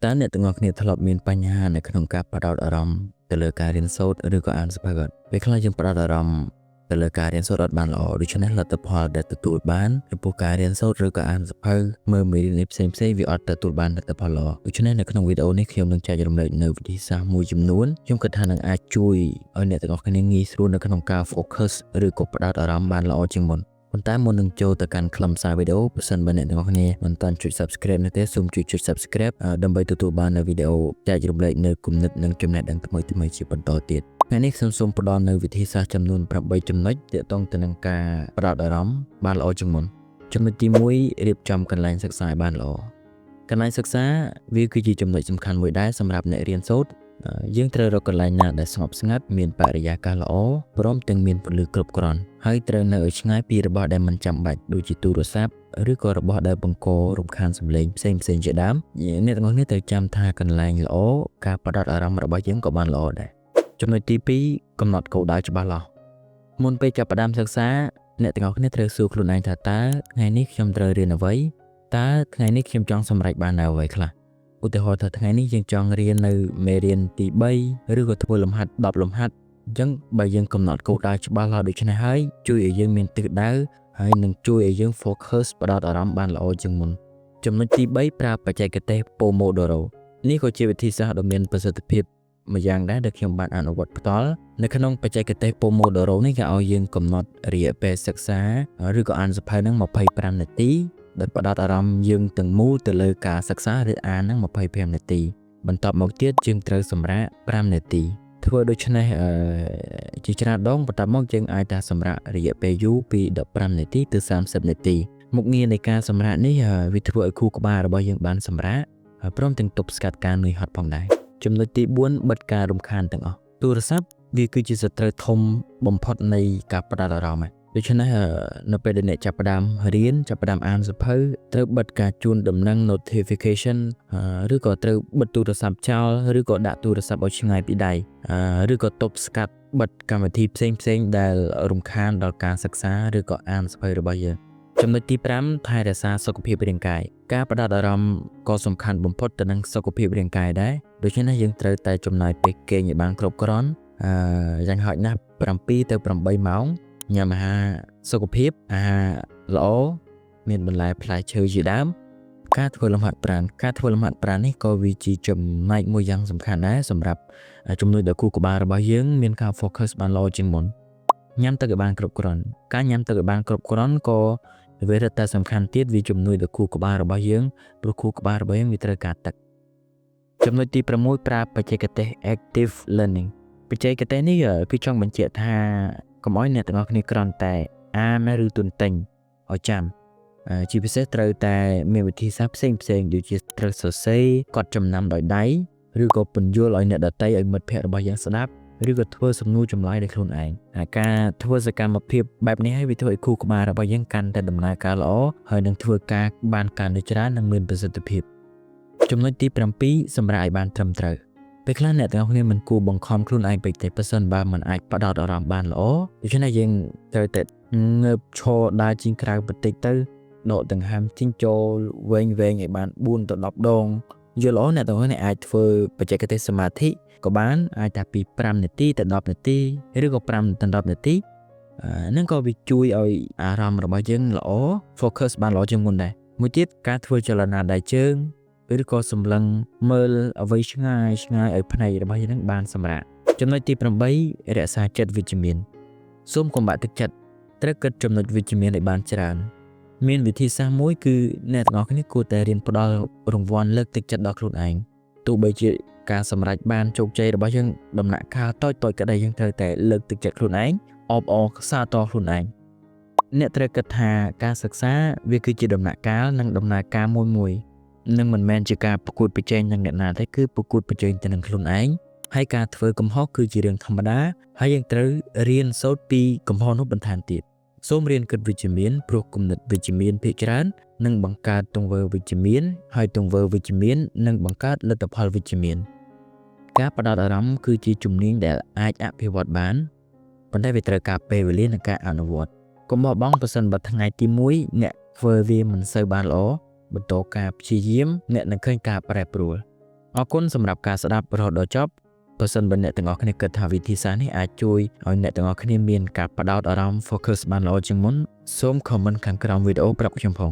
តើអ្នកទាំងអស់គ្នាធ្លាប់មានបញ្ហានៅក្នុងការបដោតអារម្មណ៍ទៅលើការរៀនសូត្រឬក៏អានសៀវភៅអត់ពេលខ្លះយើងបដោតអារម្មណ៍ទៅលើការរៀនសូត្រអត់បានល្អដូច្នេះលទ្ធផលដែលទទួលបានចំពោះការរៀនសូត្រឬក៏អានសៀវភៅមើលមេរៀនផ្សេងៗវាអត់ទទួលបានលទ្ធផលល្អដូច្នេះនៅក្នុងវីដេអូនេះខ្ញុំនឹងចែករំលែកនៅវិធីសាស្ត្រមួយចំនួនខ្ញុំគិតថានឹងអាចជួយឲ្យអ្នកទាំងអស់គ្នាងាយស្រួលនៅក្នុងការ focus ឬក៏បដោតអារម្មណ៍បានល្អជាងមុនប៉ុន្តែមុននឹងចូលទៅកាន់ខ្លឹមសារវីដេអូបើសិនបើអ្នកទាំងអស់គ្នាមិនទាន់ចុច Subscribe នោះទេសូមជួយចុច Subscribe ដើម្បីទទួលបាននៅវីដេអូចែករំលែកនៅគំនិតនិងចំណេះដឹងថ្មីៗជាបន្តទៀតថ្ងៃនេះខ្ញុំសូមផ្ដល់នៅវិធីសាស្ត្រចំនួន8ចំណុចទាក់ទងទៅនឹងការបដោតអារម្មណ៍បានល្អជាងមុនចំណុចទី1រៀបចំកន្លែងសិក្សាឲ្យបានល្អកន្លែងសិក្សាវាគឺជាចំណុចសំខាន់មួយដែរសម្រាប់អ្នករៀនសូត្រយើងត្រូវរកកន្លែងណាដែលស្ងប់ស្ងាត់មានបរិយាកាសល្អព្រមទាំងមានពន្លឺគ្រប់គ្រាន់ហើយត្រូវនៅឲ្យឆ្ងាយពីរបស់ដែលមិនចាំបាច់ដូចជាទូរស័ព្ទឬក៏របស់ដែលបង្ករំខានសំឡេងផ្សេងៗជាដើមអ្នកទាំងអស់គ្នាត្រូវចាំថាកន្លែងល្អការបដោតអារម្មណ៍របស់យើងក៏បានល្អដែរចំណុចទី2កំណត់គោលដៅច្បាស់លាស់មុនពេលចាប់ផ្ដើមសិក្សាអ្នកទាំងអស់គ្នាត្រូវសួរខ្លួនឯងថាតើថ្ងៃនេះខ្ញុំត្រូវរៀនអ្វីតើថ្ងៃនេះខ្ញុំចង់សម្រេចបាននៅអ្វីខ្លះឧទាហរណ៍ថាថ្ងៃនេះយើងចង់រៀននៅមេរៀនទី3ឬក៏ធ្វើលំហាត់10លំហាត់អញ្ចឹងបើយើងកំណត់គោលដៅច្បាស់លាស់ដូច្នេះហើយជួយឲ្យយើងមានទិសដៅហើយនឹងជួយឲ្យយើង focus ផ្ដោតអារម្មណ៍បានល្អជាងមុនចំណុចទី3ប្រើបច្ចេកទេស Pomodoro នេះក៏ជាវិធីសាស្ត្រដ៏មានប្រសិទ្ធភាពមួយយ៉ាងដែរដែលខ្ញុំបានអនុវត្តផ្ទាល់នៅក្នុងបច្ចេកទេស Pomodoro នេះគេឲ្យយើងកំណត់រយៈពេលសិក្សាឬក៏អានសៀវភៅនឹង25នាទីដោយផ្ដោតអារម្មណ៍យើងទាំងមូលទៅលើការសិក្សាឬអាននឹង25នាទីបន្ទាប់មកទៀតយើងត្រូវសម្រាក5នាទីធ្វើដូច្នេះជាច្រើនដងបន្ទាប់មកយើងអាចថាសម្រាករយៈពេលយូរពី15នាទីទៅ30នាទីមុខងារនៃការសម្រាកនេះវាធ្វើឲ្យខួរក្បាលរបស់យើងបានសម្រាកព្រមទាំងទប់ស្កាត់ការនឿយហត់ផងដែរចំណុចទី4បិទការរំខានទាំងអស់ទូរស័ព្ទវាគឺជាសត្រូវធំបំផុតនៃការបដោតអារម្មណ៍ដូច្នេះនៅពេលដែលអ្នកចាប់ផ្ដើមរៀនចាប់ផ្ដើមអានសៀវភៅត្រូវបិទការជូនដំណឹង notification ឬក៏ត្រូវបិទទូរស័ព្ទចោលឬក៏ដាក់ទូរស័ព្ទឲ្យឆ្ងាយពីដៃឬក៏ទប់ស្កាត់បិទកម្មវិធីផ្សេងៗដែលរំខានដល់ការសិក្សាឬក៏អានសៀវភៅរបស់យើងចំណុចទី5ថែរក្សាសុខភាពរាងកាយការបដោតអារម្មណ៍ក៏សំខាន់បំផុតទៅនឹងសុខភាពរាងកាយដែរដូច្នេះយើងត្រូវតែចំណាយពេលគេងឲ្យបានគ្រប់គ្រាន់យ៉ាងហោចណាស់7ទៅ8ម៉ោងញ៉ាំអាហារសុខភាពអាហារល្អមានបន្លែផ្លែឈើជាដើមការធ្វើលំហាត់ប្រាណនេះក៏វាជាចំណែកមួយយ៉ាងសំខាន់ដែរសម្រាប់ជំនួយដល់ខួរក្បាលរបស់យើងមានការ focus បានល្អជាងមុនញ៉ាំទឹកឲ្យបានគ្រប់គ្រាន់ការញ៉ាំទឹកឲ្យបានគ្រប់គ្រាន់ក៏វារឹតតែសំខាន់ទៀតវាជំនួយដល់ខួរក្បាលរបស់យើងព្រោះខួរក្បាលរបស់យើងវាត្រូវការទឹកចំណុចទី6ប្រើបច្ចេកទេស active learning បច្ចេកទេសនេះគឺចង់បញ្ជាក់ថាកុំឲ្យអ្នកទាំងអស់គ្នាគ្រាន់តែអានឬទន្ទិញឲ្យចាំជាពិសេសត្រូវតែមានវិធីសាស្ត្រផ្សេងដូចជាត្រូវសរសេរកត់ចំណាំដោយដៃឬក៏ពន្យល់ឲ្យអ្នកដទៃឲ្យមិត្តភ័ក្តិរបស់យើងស្ដាប់ឬក៏ធ្វើសំណួរចម្លើយដោយខ្លួនឯងហើយការធ្វើសកម្មភាពបែបនេះឲ្យវាធ្វើឲ្យខួរក្បាលរបស់យើងកាន់តែដំណើរការល្អហើយនឹងធ្វើការបានកាន់តែច្រើននិងមានប្រសិទ្ធភាពចំណុចទី7សម្រាប់ឲ្យបានត្រឹមត្រូវពេលខ្លះអ្នកទាំងអស់គ្នាមិនគួរបង្ខំខ្លួនឯងពេកទេប្រសិនបើមិនអាចបដោតអារម្មណ៍បានល្អដូច្នេះយើងត្រូវតែងើបឈរដើរជិះក្រៅបន្តិចទៅដកដង្ហើមជិះចូលវែងឲ្យបាន4ទៅ10ដងយល់ល្អអ្នកទាំងអស់គ្នាអាចធ្វើបច្ចេកទេសសមាធិក៏បានអាចថាពី5នាទីទៅ10នាទីឬក៏5ទៅ10នាទីហ្នឹងក៏វាជួយឲ្យអារម្មណ៍របស់យើងល្អ focus បានល្អជាងមុនដែរមួយទៀតការធ្វើចលនាដៃជើងឬក៏សម្លឹងមើលអ្វីឆ្ងាយឲ្យភ្នែករបស់យើងនឹងបានសម្រាកចំណុចទី8រក្សាចិត្តវិជ្ជមានសូមកុំបាក់ទឹកចិត្តត្រូវគិតចំណុចវិជ្ជមានឲ្យបានច្រើនមានវិធីសាស្ត្រមួយគឺអ្នកទាំងអស់គ្នាគួរតែរៀនផ្ដល់រង្វាន់លើកទឹកចិត្តដល់ខ្លួនឯងទោះបីជាការសម្រេចបានជោគជ័យរបស់យើងដំណាក់កាលតូចក្តីយើងត្រូវតែលើកទឹកចិត្តខ្លួនឯងអបអរសាទរខ្លួនឯងអ្នកត្រូវគិតថាការសិក្សាវាគឺជាដំណាក់កាលនិងដំណើរការមួយនឹងមិនមែនជាការប្រកួតប្រជែងនឹងអ្នកណាទេគឺប្រកួតប្រជែងទៅនឹងខ្លួនឯងហើយការធ្វើកំហុសគឺជារឿងធម្មតាហើយយើងត្រូវរៀនសូត្រពីកំហុសនោះបន្ថែមទៀតសូមរៀនគិតវិជ្ជមានព្រោះគំនិតវិជ្ជមានភាគច្រើននឹងបង្កើតទង្វើវិជ្ជមានហើយទង្វើវិជ្ជមាននឹងបង្កើតលទ្ធផលវិជ្ជមានការបដោតអារម្មណ៍គឺជាជំនាញដែលអាចអភិវឌ្ឍបានប៉ុន្តែវាត្រូវការពេលវេលានិងការអនុវត្តកុំបោះបង់ប្រសិនបើថ្ងៃទី1អ្នកធ្វើវាមិនសូវបានល្អបន្តការព្យាយាមអ្នកនឹងឃើញការប្រែប្រួល អរគុណសម្រាប់ការស្ដាប់រហូតដល់ចប់បើសិនបើអ្នកទាំងអស់គ្នាគិតថាវិធីសាស្ត្រនេះអាចជួយឲ្យអ្នកទាំងអស់គ្នាមានការផ្ដោតអារម្មណ៍ focus បានល្អជាងមុនសូម comment ខាងក្រោមវីដេអូប្រាប់ខ្ញុំផង